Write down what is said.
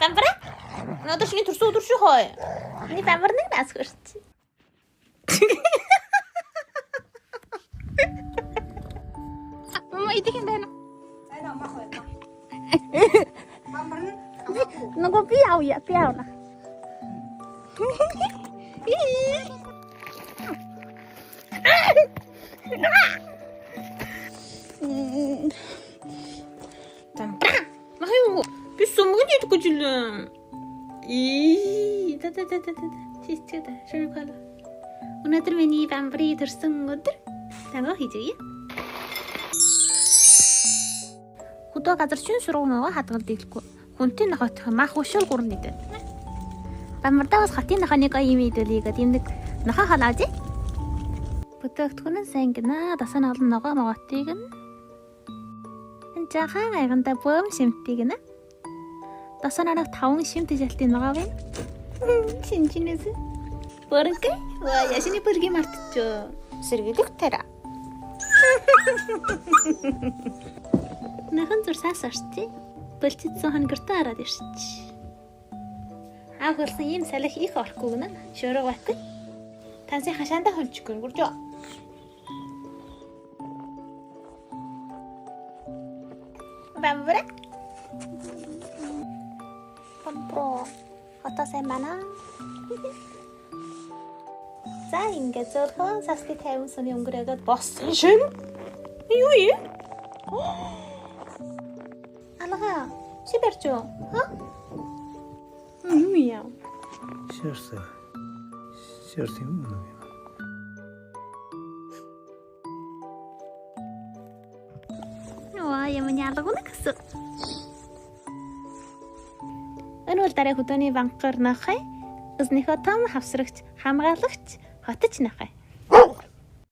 Бамбара? Өнөөдөр шиний төрсөн өдөр шүү хөөе. Миний бамбар нэг нас хүрч. Мама идэх юм байна. Айна амаа хөөе. Бамбар нь Нөгөө би авна. Бамбара. Махайо. Би сумгын идэх гэж л. Чичэда ширхала. Өнөөдөр миний бамбарын төрсөн өдөр. Танаа хийж өгье. Хөдөө газар шин сургуу нөгөө хадгалд ийлэхгүй. Хүнтийн нохойт мах ушул гурн идэв. Бамбардаа бас хатын нохойны гоё юм идүүлээ гэдэг нэг нохой халааж. Бүтээгдэхүүн нь сайн гинэ. Дасан олон ногоо моготыг нь. Энэ жахан айганда бөөм шимтгийг нэ. Дасан нэг 5 шимт жилтийн ногоо байна. Шинжинээс. Боронг. Ваа яшины бүрги мартчихё. Сэргэлэг тараа. Нахан зурсаас орчий. Болцсон хангартаа хараад ирсч. Агуулсан ийм салхи их орхгүй гэнэ. Шөрөг байтгүй. Тансын хашаандаа хончихгүй гуржоо. Бамбара. Бамбро. Хотосай мана. За ингээд зөвхөн сасны 50 сая өнгөрөөд боссон шин. Юу юм? Алга. Сибэрчөө. Ха? Юу яа? Сердце умное. Оо, я меня алгунакс. Энэ бол дараа хөдөөний банкар нахай. Эзнийхөө том хавсрагч, хамгаалагч, хотч нахай.